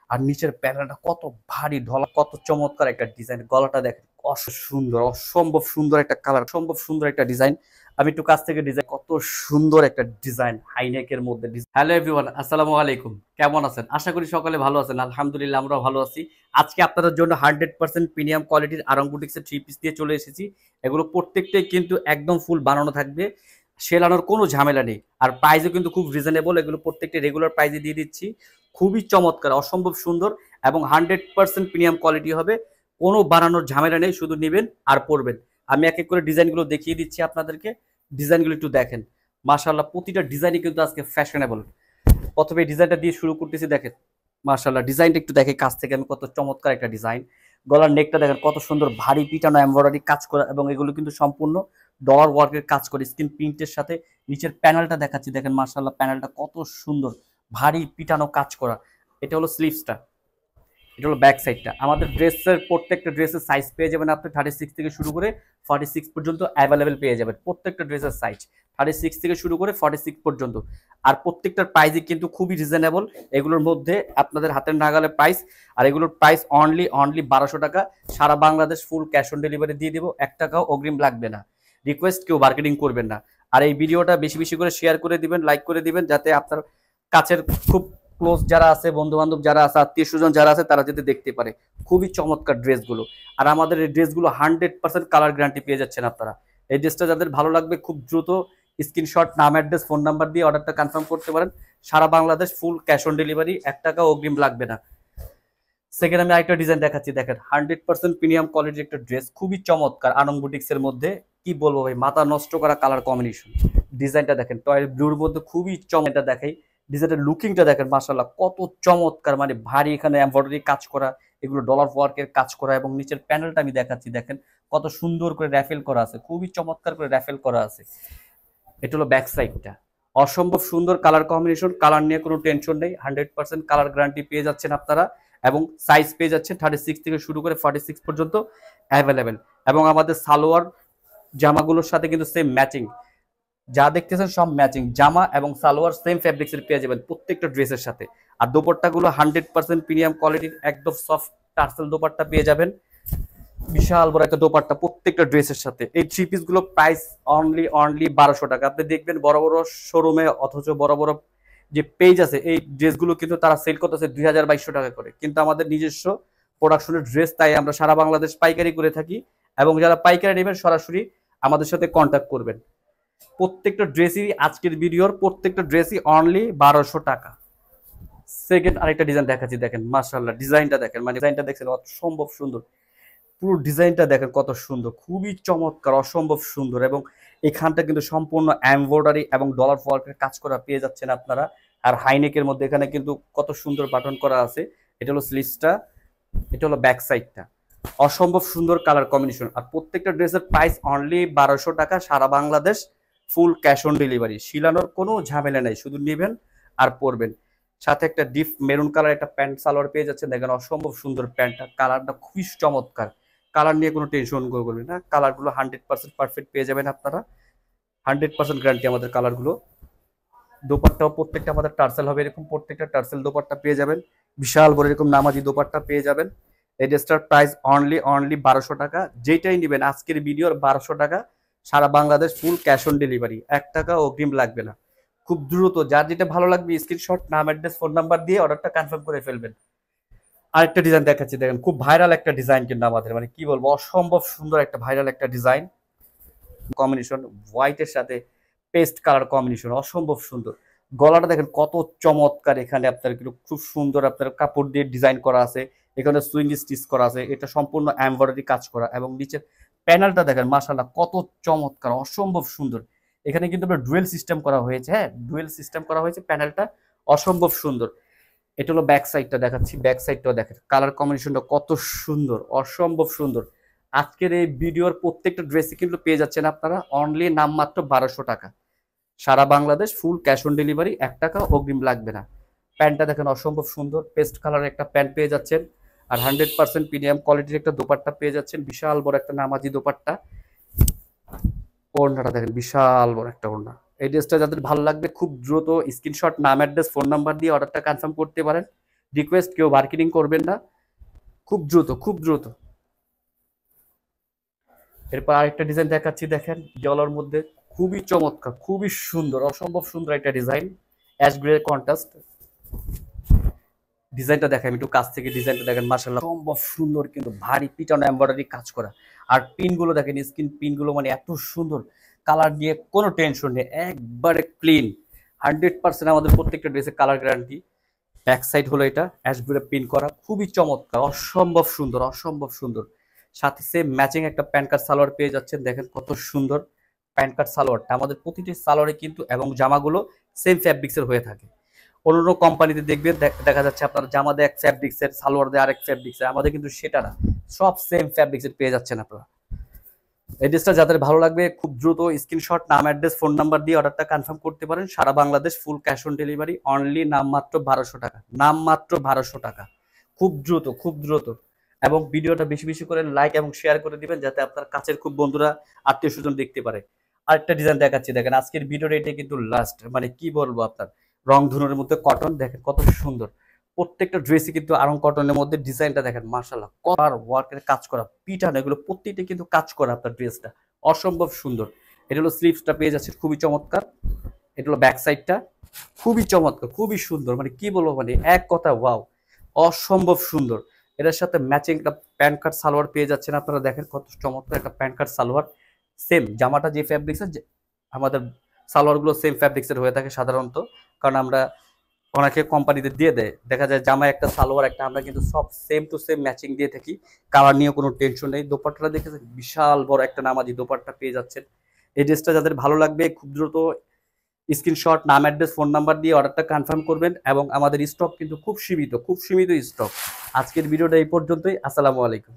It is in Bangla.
আর নিচের প্যানেলটা কত ভারী ঢলা, কত চমৎকার একটা ডিজাইন। গলাটা দেখেন সুন্দর, অসম্ভব সুন্দর একটা কালার, সম্ভব সুন্দর একটা ডিজাইন। আমি একটু কাছ থেকে ডিজাইন, কত সুন্দর একটা ডিজাইন হাইনেকের মধ্যে। হ্যালো এভরিওয়ান, আসসালামু আলাইকুম। কেমন আছেন? আশা করি সকলে ভালো আছেন। আলহামদুলিল্লাহ আমরাও ভালো আছি। আজকে আপনাদের জন্য 100% প্রিমিয়াম কোয়ালিটির আরং বুটিক্সের থ্রি পিস দিয়ে চলে এসেছি। এগুলো প্রত্যেকটাই কিন্তু একদম ফুল বানানো থাকবে, সেলানোর কোনো ঝামেলা নেই। আর প্রাইসও কিন্তু খুব রিজনেবল, এগুলো প্রত্যেকটা রেগুলার প্রাইসে দিয়ে দিচ্ছি। খুবই চমৎকার, অসম্ভব সুন্দর এবং 100% প্রিমিয়াম কোয়ালিটি হবে। কোনো বানানোর ঝামেলা নেই, শুধু নেবেন আর পরবেন। আমি এক এক করে ডিজাইনগুলো দেখিয়ে দিচ্ছি আপনাদেরকে। ডিজাইনগুলো একটু দেখেন, মাশাআল্লাহ প্রতিটা ডিজাইনই কিন্তু আজকে ফ্যাশনেবল। প্রথমে এই ডিজাইনটা দিয়ে শুরু করতেছি, দেখেন মাশাআল্লাহ ডিজাইনটা একটু দেখে কাছ থেকে আমি, কত চমৎকার একটা ডিজাইন। গলার নেকটা দেখেন কত সুন্দর ভারী পিটানো এমব্রয়ডারি কাজ করা, এবং এগুলো কিন্তু সম্পূর্ণ ডলার ওয়ার্কের কাজ করে স্ক্রিন প্রিন্টের সাথে। নিচের প্যানেলটা দেখাচ্ছি, দেখেন মাশাআল্লাহ প্যানেলটা কত সুন্দর, ভারী পিটানো কাজ করা। এটা হলো স্লিভসটা, এটা হলো ব্যাক সাইডটা। আমাদের ড্রেসের প্রত্যেকটা ড্রেসের সাইজ পেয়ে যাবেন আপনি 36 থেকে শুরু করে 46 পর্যন্ত অ্যাভেলেবেল পেয়ে যাবেন। প্রত্যেকটা ড্রেসের সাইজ 36 থেকে শুরু করে 46 পর্যন্ত। আর প্রত্যেকটার প্রাইসই কিন্তু খুবই রিজনেবল। এগুলোর মধ্যে আপনাদের হাতের নাগালে প্রাইস। আর এগুলোর প্রাইস অনলি 1200 টাকা। সারা Bangladesh full cash on delivery দিয়ে দেবো, 1 টাকাও অগ্রিম লাগবে না। রিকোয়েস্ট কেউ মার্কেটিং করবেন না। আর এই ভিডিওটা বেশি বেশি করে শেয়ার করে দিবেন, লাইক করে দিবেন, যাতে আপনার কাছের খুব ক্লোজ যারা আছে, বন্ধু বান্ধব যারা আছে, আত্মীয় স্বজন যারা আছে, তারা যদি দেখতে পারে। খুবই চমৎকার ড্রেসগুলো। আর আমাদের এই ড্রেসগুলো 100% কালার গ্যারান্টি পেয়ে যাচ্ছেন আপনারা। এই ড্রেসটা যাদের ভালো লাগবে খুব দ্রুত স্ক্রিনশট, নাম, অ্যাড্রেস, ফোন নাম্বার দিয়ে অর্ডারটা কনফার্ম করতে পারেন। সারা Bangladesh full cash on delivery, 1 টাকা অগ্রিম লাগবে না। সেকেন্ড আমি আরেকটা ডিজাইন দেখাচ্ছি, দেখেন 100% প্রিমিয়াম কোয়ালিটির একটা ড্রেস, খুবই চমৎকার। আনং বুটিক্স এর মধ্যে কি বলবো ভাই, মাথা নষ্ট করা কালার কম্বিনেশন। ডিজাইনটা দেখেন টয়েল ব্লুর মধ্যে, খুবই চমৎকার দেখাই। ডিজাইনের লুকিংটা দেখেন মাশাআল্লাহ কত চমৎকার, মানে ভারী এখানে এমব্রয়ডারি কাজ করা, এগুলো ডলার ওয়ার্কের কাজ করা। এবং নিচের প্যানেলটা আমি দেখাচ্ছি, দেখেন কত সুন্দর করে র্যাফেল করা আছে, খুবই চমৎকার করে র্যাফেল করা আছে। এটা হলো ব্যাক সাইডটা, অসম্ভব সুন্দর কালার কম্বিনেশন। কালার নিয়ে কোনো টেনশন নেই, 100% কালার গ্যারান্টি পেয়ে যাচ্ছেন আপনারা। এবং সাইজ পেয়ে যাচ্ছেন 36 থেকে শুরু করে 46 পর্যন্ত অ্যাভেলেবেল। এবং আমাদের সালোয়ার জামাগুলোর সাথে কিন্তু সেম ম্যাচিং, যা দেখতেছেন সব ম্যাচিং জামা এবং সালোয়ার সেম ফ্যাব্রিক্সের পেয়ে যাবেন প্রত্যেকটা ড্রেসের সাথে। আর দোপাট্টাগুলো 100% প্রিমিয়াম কোয়ালিটির, একদম সফট টার্সেল দোপাট্টা পেয়ে যাবেন। বিশাল বড় একটা দোপাট্টা প্রত্যেকটা ড্রেসের সাথে। এই থ্রি পিস গুলো প্রাইস অনলি 1200 টাকা। আপনি দেখবেন বড় বড় শোরুমে, অথচ বড় বড় যে পেজ আছে, এই ড্রেসগুলো কিন্তু তারা সেল করতেছে 2200 টাকা করে। কিন্তু আমাদের নিজস্ব প্রোডাকশনের ড্রেস, তাই আমরা সারা বাংলাদেশ পাইকারি করে থাকি। এবং যারা পাইকারি নেবেন সরাসরি আমাদের সাথে কন্ট্যাক্ট করবেন। প্রত্যেকটা ড্রেসই, আজকের ভিডিওর প্রত্যেকটা ড্রেসই অনলি 1200 টাকা। সেকেন্ড আরেকটা ডিজাইন দেখাচ্ছি, দেখেন মাশাআল্লাহ ডিজাইনটা দেখেন, মানে ডিজাইনটা দেখছেন অসম্ভব সুন্দর। পুরো ডিজাইনটা দেখেন কত সুন্দর, খুবই চমৎকার, অসম্ভব সুন্দর। এবং এখানটা কিন্তু সম্পূর্ণ এমব্রয়ডারি এবং ডলার ওয়ার্কের কাজ করা পেয়ে যাচ্ছেন আপনারা। আর হাইনেকের মধ্যে এখানে কিন্তু কত সুন্দর বাটন করা আছে। এটা হলো স্লিভসটা, এটা হলো ব্যাক সাইডটা। অসম্ভব সুন্দর কালার কম্বিনেশন। আর প্রত্যেকটা ড্রেসের প্রাইস অনলি 1200 টাকা। সারা Bangladesh full cash on delivery. শিলানোর কোনো ঝামেলা নেই, শুধু নেবেন আর পরবেন। সাথে একটা ডিপ মেরুন কালার একটা প্যান্ট সালোয়ার পেয়ে যাচ্ছে, দেখেন অসম্ভব সুন্দর প্যান্টটা, কালারটা খুবই চমৎকার। কালার নিয়ে কোনো টেনশন করবেন না, কালারগুলো 100% পারফেক্ট পেয়ে যাবেন আপনারা। 100% গ্যারান্টি আমাদের কালারগুলো। দোপাট্টাও প্রত্যেকটা আমাদের টার্সেল হবে, এরকম প্রত্যেকটা টার্সেল দোপাট্টা পেয়ে যাবেন। বিশাল বড় এরকম নামাজি দোপাট্টা পেয়ে যাবেন। এই ড্রেসটার প্রাইস অনলি 1200 টাকা। যেটাই নেবেন আজকের ভিডিওর 1200 টাকা। সারা Bangladesh full cash on delivery, 1 টাকা অগ্রিম লাগবে না। খুব দ্রুত যার যেটা ভালো লাগবে স্ক্রিনশট, নাম, অ্যাড্রেস, ফোন নাম্বার দিয়ে অর্ডারটা কনফার্ম করে ফেলবেন। আরেকটা ডিজাইন দেখাচ্ছি, দেখেন খুব ভাইরাল একটা ডিজাইন, কিন্তু আমাদের মানে কি বলবো, অসম্ভব সুন্দর একটা ভাইরাল একটা ডিজাইন কম্বিনেশন। হোয়াইটের সাথে পেস্ট কালার কম্বিনেশন, অসম্ভব সুন্দর। গলাটা দেখেন কত চমৎকার, এখানে আপনার কিন্তু খুব সুন্দর আপনার কাপড় দিয়ে ডিজাইন করা আছে, এখানে সুইং স্টিচ করা আছে, এটা সম্পূর্ণ এমব্রয়ডারি কাজ করা। এবং নিচের প্যানেলটা দেখেন মাশাআল্লাহ কত চমৎকার, অসম্ভব সুন্দর। এখানে কিন্তু আপনার ডুয়েল সিস্টেম করা হয়েছে, হ্যাঁ ডুয়েল সিস্টেম করা হয়েছে প্যানেলটা, অসম্ভব সুন্দর। এটা হলো ব্যাক সাইডটা দেখাচ্ছি, ব্যাক সাইডটাও দেখেন কালার কম্বিনেশনটা কত সুন্দর, অসম্ভব সুন্দর। আজকের এই ভিডিওর প্রত্যেকটা ড্রেসই কিন্তু পেয়ে যাচ্ছেন আপনারা অনলি নামমাত্র 1200 টাকা। সারা Bangladesh full cash on delivery, 1 টাকা অগ্রিম লাগবে না। প্যান্টটা দেখেন অসম্ভব সুন্দর, পেস্ট কালারের একটা প্যান্ট পেয়ে যাচ্ছেন। আর 100% প্রিমিয়াম কোয়ালিটির একটা দোপাট্টা পেয়ে যাচ্ছেন, বিশাল বড় একটা নামাজি দোপাট্টা। ওড়নাটা দেখেন বিশাল বড় একটা ওড়না। এই ড্রেসটা যাদের ভালো লাগবে খুব দ্রুত স্ক্রিনশট, নাম, অ্যাড্রেস, ফোন নাম্বার দিয়ে অর্ডারটা কনফার্ম করতে পারেন। রিকোয়েস্ট, কেউ মার্কেটিং করবেন না, খুব দ্রুত খুব দ্রুত। এরপর আরেকটা ডিজাইন দেখাচ্ছি, দেখেন জলের মধ্যে খুবই চমৎকার, খুবই সুন্দর, অসম্ভব সুন্দর একটা ডিজাইন, অ্যাশ গ্রে কন্ট্রাস্ট। ডিজাইনটা দেখেন, আমি একটু কাছ থেকে ডিজাইনটা দেখেন, মাশাআল্লাহ সম্ভব সুন্দর, কিন্তু ভারী পিটানো এমব্রয়ডারি কাজ করা। আর পিনগুলো দেখেন, স্কিন পিনগুলো মানে এত সুন্দর, কালার নিয়ে কোনো টেনশন নেই, একবারে ক্লিন। 100% আমাদের প্রত্যেকটা ড্রেসে কালার গ্যারান্টি। ব্যাক সাইড হলো এটা অ্যাশ গ্রে পিন করা, খুবই চমৎকার, অসম্ভব সুন্দর, অসম্ভব সুন্দর। সাথে সেম ম্যাচিং একটা প্যান্ট কাট সালোয়ার পেয়ে যাচ্ছেন, দেখেন কত সুন্দর প্যান্ট কাট সালোয়ারটা। আমাদের প্রতিটি সালোয়ারে কিন্তু এবং জামাগুলো সেম ফ্যাব্রিক্সের হয়ে থাকে। অন্য কোম্পানিতে দেখবেন দেখা যাচ্ছে আপনার জামা দেয় এক ফ্যাব্রিক্সের, সালোয়ার দেয় আরেক ফ্যাব্রিক্সের, আমাদের কিন্তু সেটা না, সব সেম ফ্যাব্রিক্সের পেয়ে যাচ্ছেন আপনারা। এই ড্রেসটা যাদের ভালো লাগবে খুব দ্রুত স্ক্রিনশট, নাম, অ্যাড্রেস, ফোন নাম্বার দিয়ে অর্ডারটা কনফার্ম করতে পারেন। সারা Bangladesh full cash on delivery, only নাম মাত্র 1200 টাকা, নাম মাত্র 1200 টাকা। খুব দ্রুত খুব দ্রুত। এবং ভিডিওটা বেশি বেশি করে লাইক এবং শেয়ার করে দিবেন, যাতে আপনার কাছের খুব বন্ধুরা, আত্মীয় স্বজন দেখতে পারে। আরেকটা ডিজাইন দেখাচ্ছি, দেখেন আজকের ভিডিওটা এটা কিন্তু লাস্ট, মানে কি বলবো আপনার, রং ধনুর মধ্যে কটন, দেখেন কত সুন্দর। প্রত্যেকটা ড্রেসই কিন্তু আরং কটনের মধ্যে, ডিজাইনটা দেখেন মাশাআল্লাহ, কলার ওয়ার্কের কাজ করা, পিটানো, এগুলো প্রত্যেকটা কিন্তু কাজ করা আপনার ড্রেসটা, অসম্ভব সুন্দর। এটা হলো স্লিভসটা পেয়ে যাচ্ছে খুবই চমৎকার, এটা হলো ব্যাক সাইডটা খুবই চমৎকার, খুবই সুন্দর, মানে কি বলবো, মানে এক কথা ওয়াও, অসম্ভব সুন্দর। এটার সাথে ম্যাচিং একটা প্যান্ট কাট সালোয়ার পেয়ে যাচ্ছেন আপনারা, দেখেন কত চমৎকার একটা প্যান্ট কাট সালোয়ার। সেম জামাটা যে ফ্যাব্রিক্সের, আমাদের সালোয়ারগুলো সেম ফ্যাব্রিক্সের হয়ে থাকে সাধারণত, কারণ আমরা অনেকে কোম্পানিতে দিয়ে দেয়, দেখা যায় জামা একটা সালোয়ার একটা, আমরা কিন্তু সব সেম টু সেম ম্যাচিং দিয়ে থাকি, কালার নিয়ে কোনো টেনশন নেই। দোপাট্টাটা দেখেছেন, বিশাল বড় একটা নামাজি দোপাট্টা পেয়ে যাচ্ছেন। এই ড্রেসটা যাদের ভালো লাগবে খুব দ্রুত স্ক্রিনশট, নাম, অ্যাড্রেস, ফোন নাম্বার দিয়ে অর্ডারটা কনফার্ম করবেন। এবং আমাদের স্টক কিন্তু খুব সীমিত, খুব সীমিত স্টক। আজকের ভিডিওটা এই পর্যন্তই। আসসালামু আলাইকুম।